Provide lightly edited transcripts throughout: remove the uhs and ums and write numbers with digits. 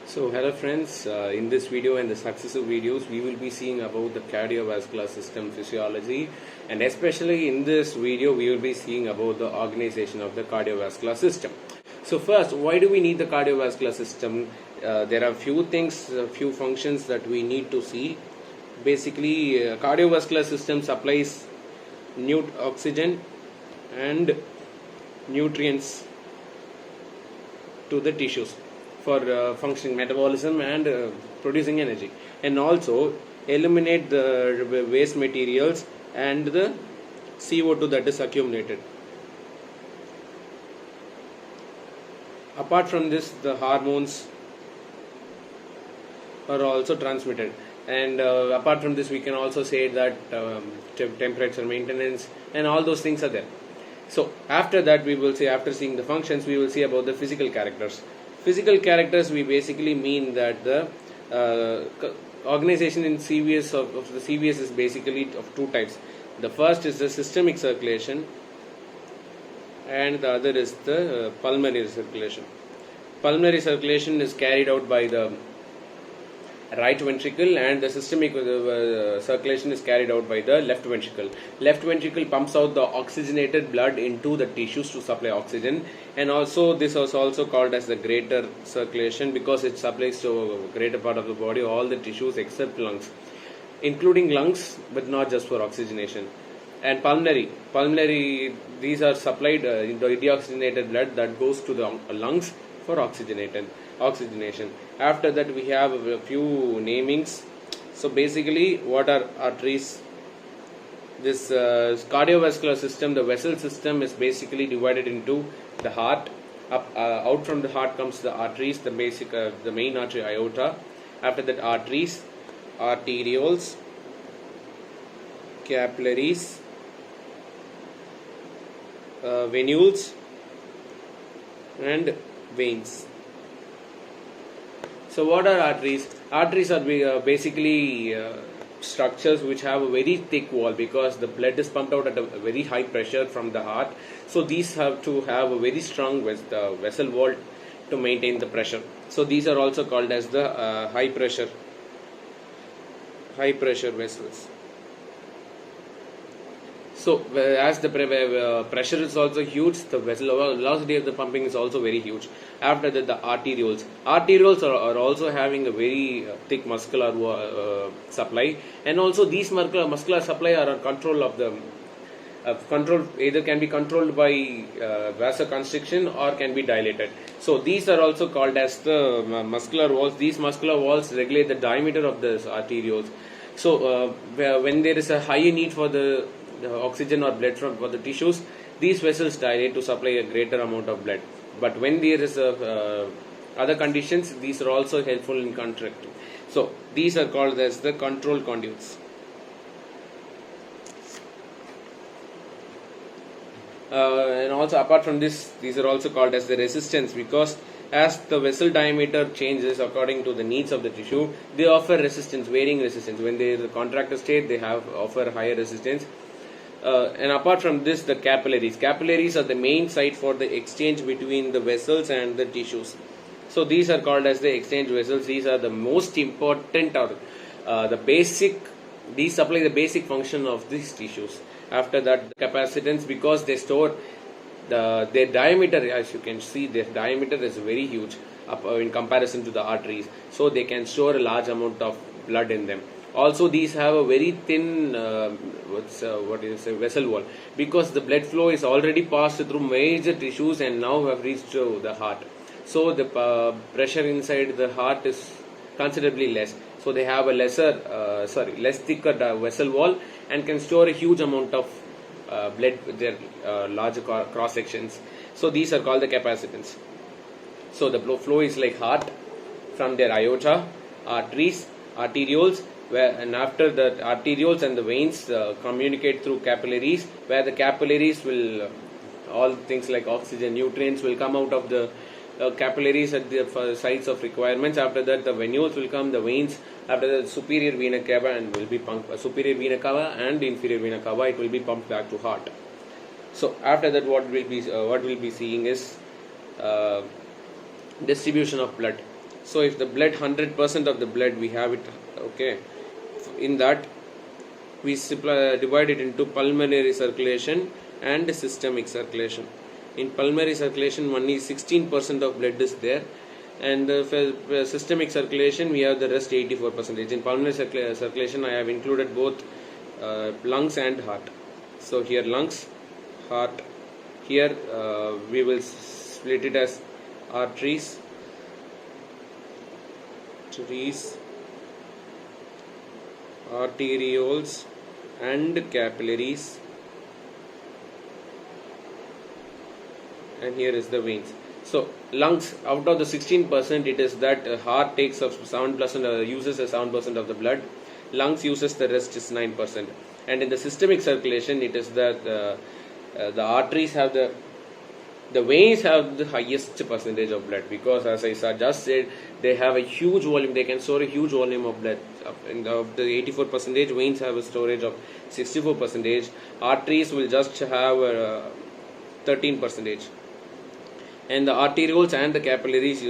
So hello friends, in this video and the successive videos we will be seeing about the cardiovascular system physiology, and especially in this video we will be seeing about the organization of the cardiovascular system. So first, why do we need the cardiovascular system? There are few things, few functions that we need to see. Basically, cardiovascular system supplies oxygen and nutrients to the tissues for functioning metabolism and producing energy, and also eliminate the waste materials and the CO2 that is accumulated. Apart from this, the hormones are also transmitted, and apart from this we can also say that temperature maintenance and all those things are there. So after that we will say, after seeing the functions, we will see about the physical characters. Physical characters, we basically mean that the organization in CVS of the CVS is basically of two types. The first is the systemic circulation and the other is the pulmonary circulation. Pulmonary circulation is carried out by the right ventricle, and the systemic circulation is carried out by the left ventricle. Left ventricle pumps out the oxygenated blood into the tissues to supply oxygen, and also this was also called as the greater circulation because it supplies to a greater part of the body, all the tissues except lungs, including lungs, but not just for oxygenation. And pulmonary, these are supplied in the deoxygenated blood that goes to the lungs for oxygenation. After that we have a few namings. So basically, what are arteries? This cardiovascular system, the vessel system, is basically divided into the heart. Out from the heart comes the arteries, the main artery, aorta. After that, arteries, arterioles, capillaries, venules, and veins. So what are arteries? Arteries are basically structures which have a very thick wall, because the blood is pumped out at a very high pressure from the heart. So these have to have a very strong vessel wall to maintain the pressure. So these are also called as the high pressure vessels. So as the pressure is also huge, the velocity of the pumping is also very huge. After that, the arterioles. Arterioles are also having a very thick muscular supply, and also these muscular supply are on control of the either can be controlled by vasoconstriction or can be dilated. So these are also called as the muscular walls. These muscular walls regulate the diameter of the arterioles. So when there is a higher need for the oxygen or blood for the tissues, these vessels dilate to supply a greater amount of blood. But when there is other conditions, these are also helpful in contracting. So these are called as the control conduits. And also apart from this, these are also called as the resistance, because as the vessel diameter changes according to the needs of the tissue, they offer resistance, varying resistance. When they are the contracted state, they offer higher resistance. And apart from this, the capillaries. Capillaries are the main site for the exchange between the vessels and the tissues. So these are called as the exchange vessels. These are the most important, or these supply the basic function of these tissues. After that, the capacitance, because they store their diameter, as you can see, their diameter is very huge in comparison to the arteries. So they can store a large amount of blood in them. Also, these have a very thin vessel wall, because the blood flow is already passed through major tissues and now have reached to the heart. So the pressure inside the heart is considerably less. So they have a less thicker vessel wall and can store a huge amount of blood with their larger cross sections. So these are called the capacitance. So the flow is like heart from their aorta, arteries, arterioles, and after the arterioles and the veins communicate through capillaries, where the capillaries will all things like oxygen, nutrients will come out of the capillaries at the sites of requirements. After that, the venules will come, the veins. After the superior vena cava and will be pumped, superior vena cava and inferior vena cava, it will be pumped back to heart. So after that, what we'll be seeing is distribution of blood. So if the blood 100% of the blood we have it, okay, in that we divide it into pulmonary circulation and systemic circulation. In pulmonary circulation only 16% of blood is there, and for systemic circulation we have the rest 84%. In pulmonary circulation I have included both lungs and heart. So here lungs, heart. Here we will split it as arteries, arterioles and capillaries, and here is the veins. So lungs, out of the 16%, it is that heart takes up 7%, uses 7% of the blood. Lungs uses the rest is 9%. And in the systemic circulation, it is that the arteries have the veins have the highest percentage of blood, because as I just said, they have a huge volume. They can store a huge volume of blood. Of the 84%, veins have a storage of 64%. Arteries will just have 13%. And the arterioles and the capillaries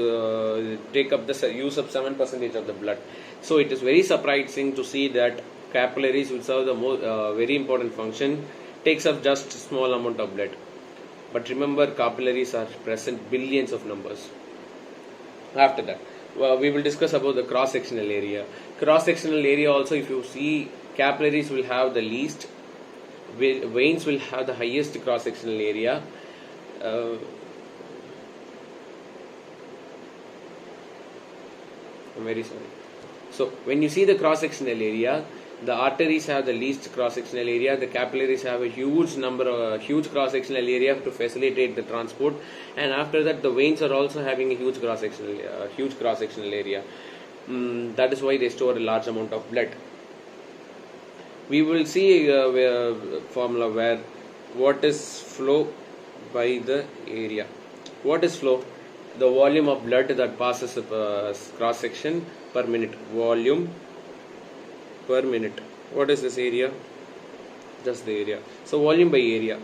take up the use of 7% of the blood. So it is very surprising to see that capillaries, which serve the very important function, takes up just a small amount of blood. But remember, capillaries are present billions of numbers. After that, we will discuss about the cross-sectional area. Cross-sectional area also, if you see, capillaries will have the least, veins will have the highest cross-sectional area. I'm very sorry. So when you see the cross-sectional area, the arteries have the least cross-sectional area. The capillaries have a huge cross-sectional area to facilitate the transport, and after that, the veins are also having a huge cross-sectional area. That is why they store a large amount of blood. We will see a formula where what is flow by the area. What is flow? The volume of blood that passes cross section per minute. Volume per minute. What is this area? Just the area. So volume by area.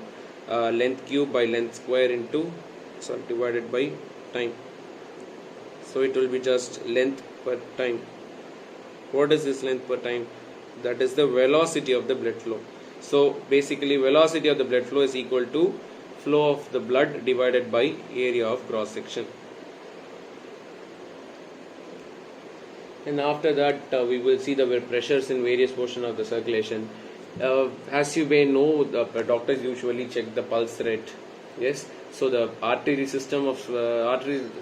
Length cube by length square into, so divided by time. So it will be just length per time. What is this length per time? That is the velocity of the blood flow. So basically, velocity of the blood flow is equal to flow of the blood divided by area of cross section. And after that, we will see the pressures in various portions of the circulation. As you may know, the doctors usually check the pulse rate. Yes. So the artery system of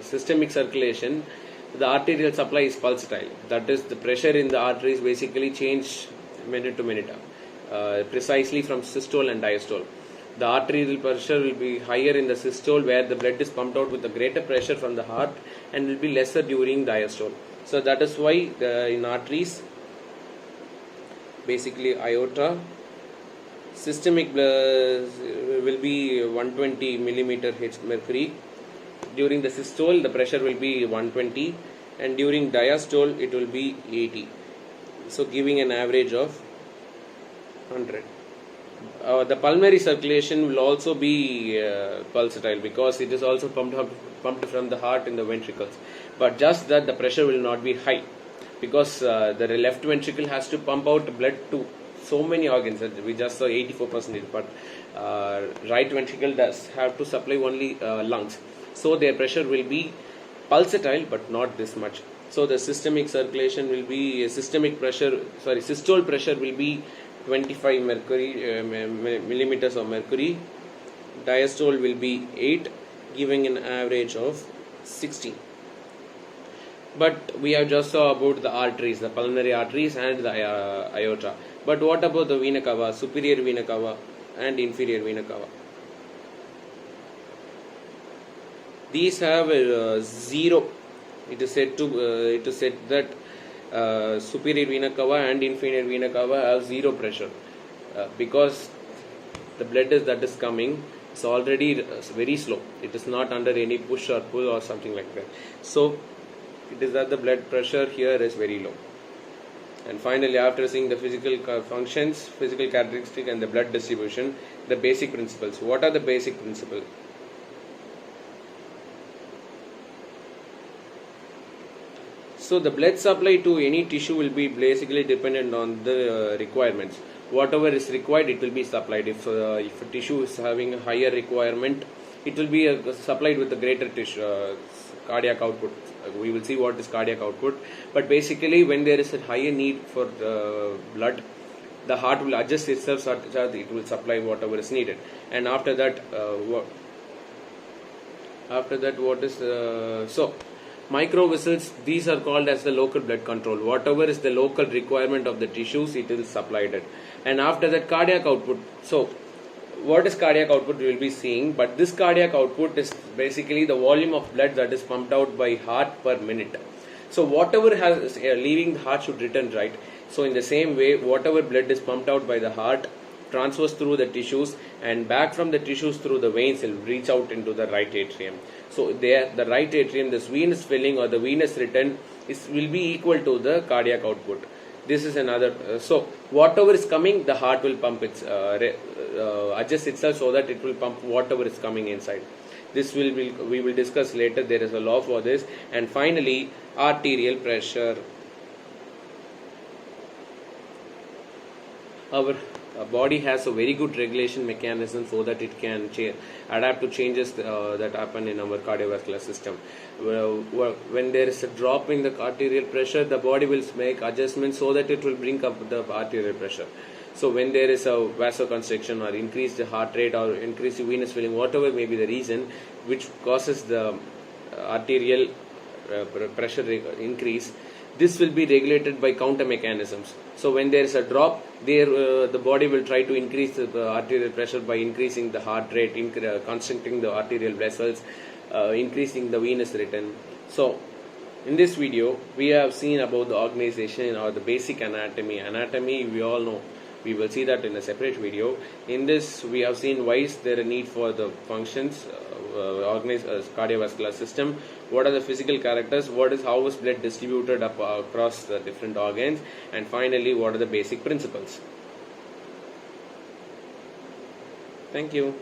systemic circulation, the arterial supply is pulsatile. That is, the pressure in the arteries basically change minute to minute, precisely from systole and diastole. The arterial pressure will be higher in the systole, where the blood is pumped out with a greater pressure from the heart, and will be lesser during diastole. So that is why in arteries, basically aorta, systemic will be 120 millimeter Hg mercury. During the systole, the pressure will be 120, and during diastole, it will be 80. So giving an average of 100. The pulmonary circulation will also be pulsatile, because it is also pumped from the heart in the ventricles. But just that the pressure will not be high, because the left ventricle has to pump out blood to so many organs. We just saw 84%, but right ventricle does have to supply only lungs. So their pressure will be pulsatile, but not this much. So the systemic circulation will be systole pressure will be 25 millimeters of mercury. Diastole will be 8, giving an average of 16. But we have just saw about the arteries, the pulmonary arteries and the aorta. But what about the vena cava, superior vena cava and inferior vena cava? These have zero. It is said that superior vena cava and inferior vena cava have zero pressure, because the blood that is coming is already very slow. It is not under any push or pull or something like that. So it is that the blood pressure here is very low. And finally, after seeing the physical functions, physical characteristic and the blood distribution, the basic principles. What are the basic principles? So the blood supply to any tissue will be basically dependent on the requirements. Whatever is required, it will be supplied. If a tissue is having a higher requirement, it will be supplied with a greater tissue, cardiac output. We will see what is cardiac output. But basically, when there is a higher need for blood, the heart will adjust itself so that it will supply whatever is needed. And after that, what is so microvessels, these are called as the local blood control. Whatever is the local requirement of the tissues, it is supplied it. And after that, cardiac output. So what is cardiac output we will be seeing, but this cardiac output is basically the volume of blood that is pumped out by heart per minute. So whatever has leaving the heart should return, right? So in the same way, whatever blood is pumped out by the heart transfers through the tissues and back from the tissues through the veins will reach out into the right atrium. So there, the right atrium, this venous filling or the venous return will be equal to the cardiac output. This is another. So whatever is coming, the heart will pump its adjust itself so that it will pump whatever is coming inside. This we will discuss later. There is a law for this. And finally, arterial pressure. Our body has a very good regulation mechanism so that it can adapt to changes that happen in our cardiovascular system. When there is a drop in the arterial pressure, the body will make adjustments so that it will bring up the arterial pressure. So when there is a vasoconstriction or increased heart rate or increased venous filling, whatever may be the reason which causes the arterial pressure increase, this will be regulated by counter mechanisms. So when there is a drop, the body will try to increase the arterial pressure by increasing the heart rate, constricting the arterial vessels, increasing the venous return. So in this video, we have seen about the organization or the basic anatomy. Anatomy, we all know. We will see that in a separate video. In this, we have seen why is there a need for the functions, organized cardiovascular system, what are the physical characters, how is blood distributed across the different organs, and finally, what are the basic principles. Thank you.